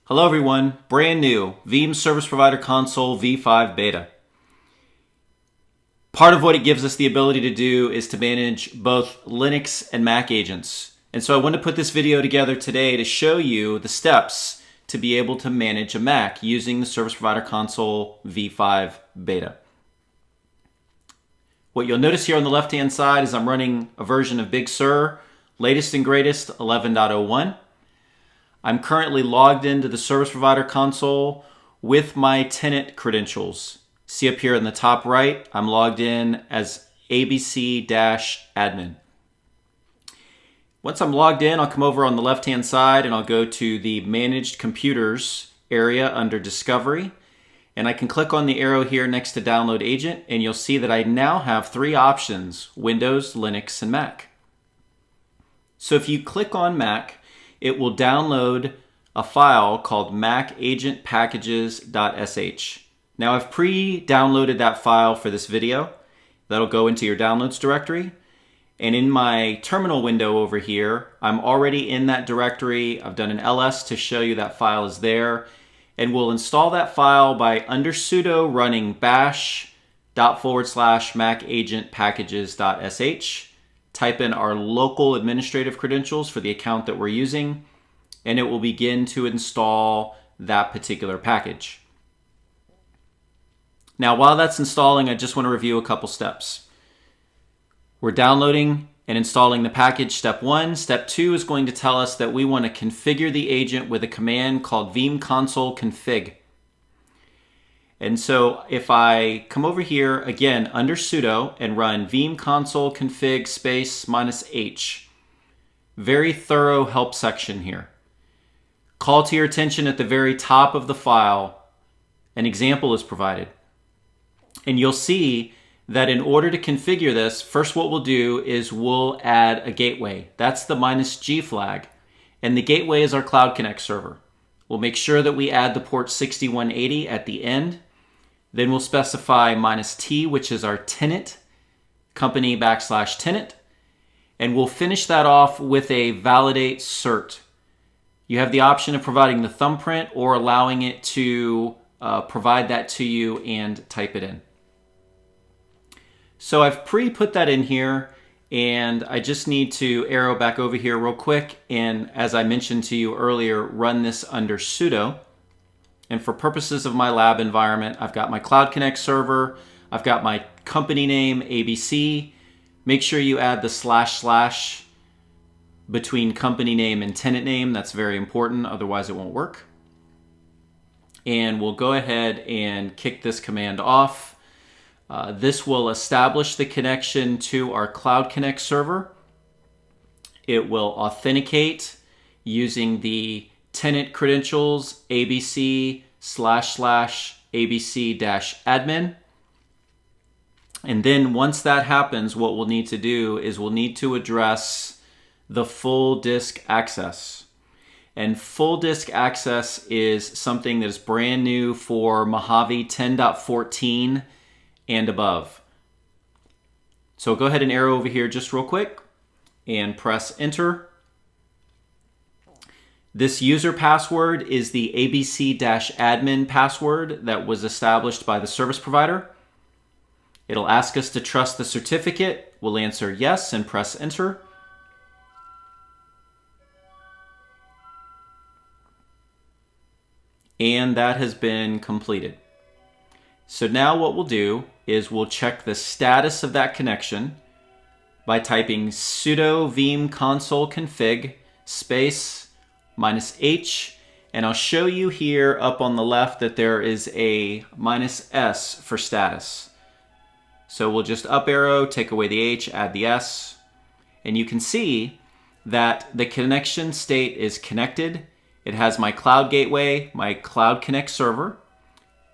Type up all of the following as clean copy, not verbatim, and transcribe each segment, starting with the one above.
Hello everyone, brand new Veeam Service Provider Console v5 beta. Part of what it gives us the ability to do is to manage both Linux and Mac agents. And so I want to put this video together today to show you the steps to be able to manage a Mac using the Service Provider Console v5 beta. What you'll notice here on the left-hand side is I'm running a version of Big Sur, latest and greatest 11.01. I'm currently logged into the Service Provider Console with my tenant credentials. See up here in the top right, I'm logged in as ABC-admin. Once I'm logged in, I'll come over on the left-hand side and I'll go to the Managed Computers area under Discovery. And I can click on the arrow here next to Download Agent, and you'll see that I now have three options: Windows, Linux, and Mac. So if you click on Mac, it will download a file called macagentpackages.sh. Now I've pre-downloaded that file for this video. That'll go into your downloads directory. And in my terminal window over here, I'm already in that directory. I've done an ls to show you that file is there. And we'll install that file by under sudo running bash./macagentpackages.sh. Type in our local administrative credentials for the account that we're using, and it will begin to install that particular package. Now, while that's installing, I just want to review a couple steps. We're downloading and installing the package, step one. Step two is going to tell us that we want to configure the agent with a command called Veeam console config. And so if I come over here again under sudo and run Veeam console config -h, very thorough help section here. Call to your attention at the very top of the file, an example is provided. And you'll see that in order to configure this, first what we'll do is we'll add a gateway. That's the -G flag. And the gateway is our Cloud Connect server. We'll make sure that we add the port 6180 at the end. Then we'll specify -T, which is our tenant, company /tenant. And we'll finish that off with a validate cert. You have the option of providing the thumbprint or allowing it to provide that to you and type it in. So I've pre-put that in here, and I just need to arrow back over here real quick. And as I mentioned to you earlier, run this under sudo. And for purposes of my lab environment, I've got my Cloud Connect server. I've got my company name, ABC. Make sure you add the // between company name and tenant name. That's very important, otherwise it won't work. And we'll go ahead and kick this command off. This will establish the connection to our Cloud Connect server. It will authenticate using the tenant credentials ABC//ABC-admin. And then once that happens, what we'll need to do is we'll need to address the full disk access. And full disk access is something that is brand new for Mojave 10.14 and above. So go ahead and arrow over here just real quick and press enter. This user password is the ABC-admin password that was established by the service provider. It'll ask us to trust the certificate. We'll answer yes and press enter. And that has been completed. So now what we'll do is we'll check the status of that connection by typing sudo veeam console config -h, and I'll show you here up on the left that there is a -s for status. So we'll just up arrow, take away the H, add the S, and you can see that the connection state is connected. It has my cloud gateway, my Cloud Connect server,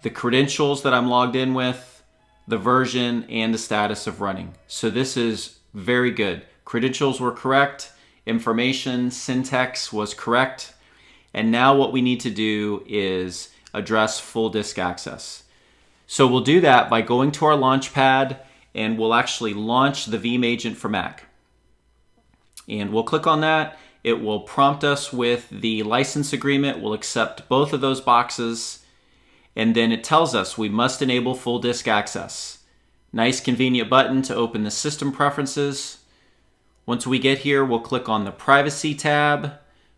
the credentials that I'm logged in with, the version, and the status of running. So this is very good. Credentials were correct, information, syntax was correct, and now what we need to do is address full disk access. So we'll do that by going to our Launchpad, and we'll actually launch the Veeam agent for Mac. And we'll click on that. it will prompt us with the license agreement. We'll accept both of those boxes. And then it tells us we must enable full disk access. Nice convenient button to open the system preferences. Once we get here, we'll click on the Privacy tab,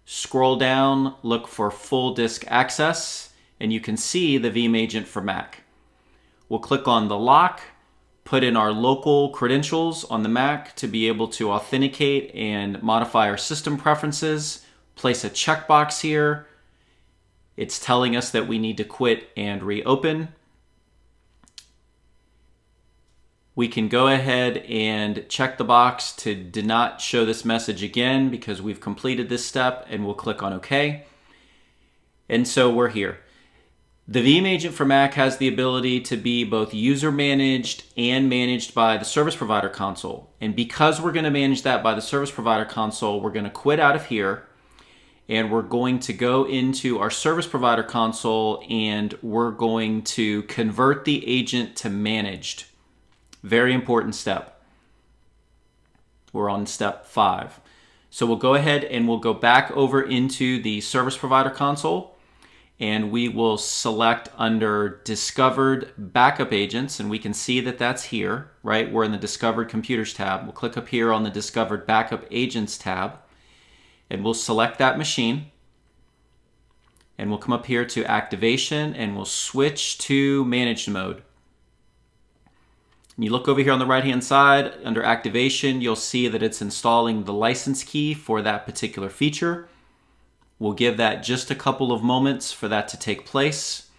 scroll down, look for full disk access, and you can see the Veeam agent for Mac. We'll click on the lock, put in our local credentials on the Mac to be able to authenticate and modify our system preferences, place a checkbox here. It's telling us that we need to quit and reopen. We can go ahead and check the box to do not show this message again because we've completed this step, and we'll click on OK. And so we're here. The Veeam agent for Mac has the ability to be both user managed and managed by the service provider console. And because we're going to manage that by the service provider console, we're going to quit out of here. And we're going to go into our service provider console and we're going to convert the agent to managed. Very important step. We're on step 5. So we'll go ahead and we'll go back over into the service provider console and we will select under discovered backup agents, and we can see that that's here, right? We're in the discovered computers tab. We'll click up here on the discovered backup agents tab. And we'll select that machine and we'll come up here to activation and we'll switch to managed mode. And you look over here on the right hand side under activation, you'll see that it's installing the license key for that particular feature. We'll give that just a couple of moments for that to take place.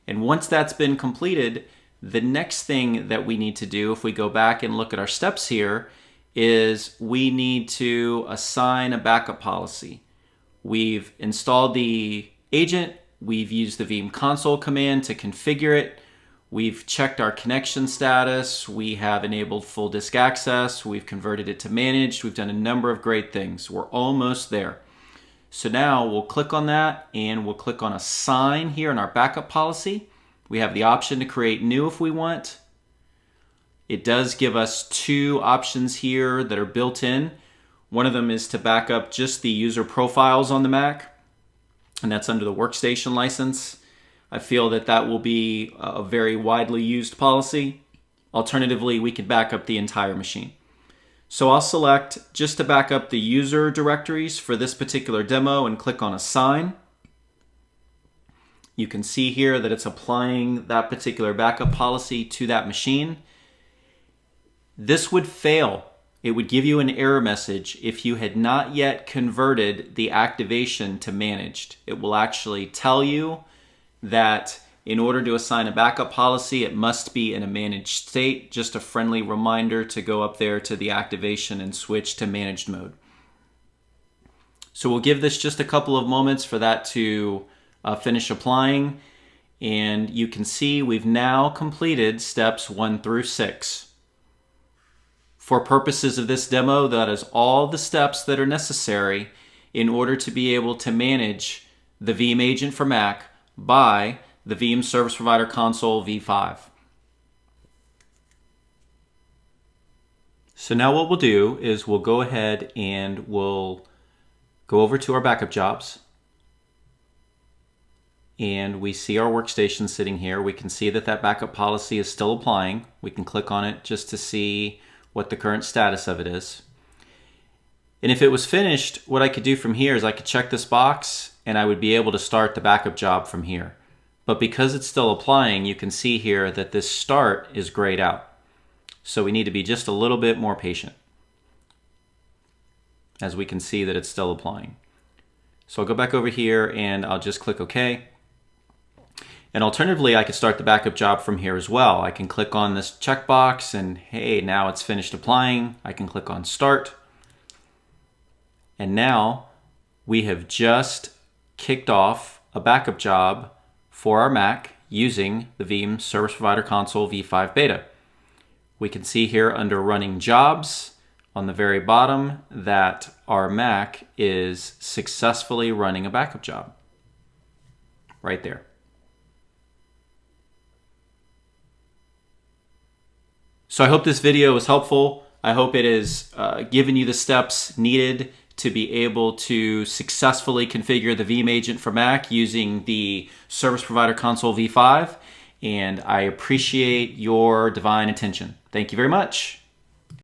And once that's been completed, the next thing that we need to do, if we go back and look at our steps here, is we need to assign a backup policy. We've installed the agent, we've used the Veeam console command to configure it, we've checked our connection status, we have enabled full disk access, we've converted it to managed, we've done a number of great things. We're almost there. So now we'll click on that and we'll click on assign here in our backup policy. We have the option to create new if we want. It does give us 2 options here that are built in. One of them is to back up just the user profiles on the Mac, and that's under the workstation license. I feel that that will be a very widely used policy. Alternatively, we could back up the entire machine. So I'll select just to back up the user directories for this particular demo and click on assign. You can see here that it's applying that particular backup policy to that machine. This would fail. It would give you an error message if you had not yet converted the activation to managed. It will actually tell you that in order to assign a backup policy, it must be in a managed state. Just a friendly reminder to go up there to the activation and switch to managed mode. So we'll give this just a couple of moments for that to finish applying. And you can see we've now completed steps 1 through 6. For purposes of this demo, that is all the steps that are necessary in order to be able to manage the Veeam agent for Mac by the Veeam Service Provider Console v5. So now what we'll do is we'll go ahead and we'll go over to our backup jobs. And we see our workstation sitting here. We can see that that backup policy is still applying. We can click on it just to see what the current status of it is. And if it was finished, what I could do from here is I could check this box and I would be able to start the backup job from here. But because it's still applying, you can see here that this start is grayed out. So we need to be just a little bit more patient, as we can see that it's still applying. So I'll go back over here and I'll just click OK. And alternatively, I could start the backup job from here as well. I can click on this checkbox and hey, now it's finished applying. I can click on Start. And now we have just kicked off a backup job for our Mac using the Veeam Service Provider Console v5 beta. We can see here under Running Jobs on the very bottom that our Mac is successfully running a backup job. Right there. So I hope this video was helpful. I hope it has given you the steps needed to be able to successfully configure the Veeam agent for Mac using the Service Provider Console v5. And I appreciate your divine attention. Thank you very much.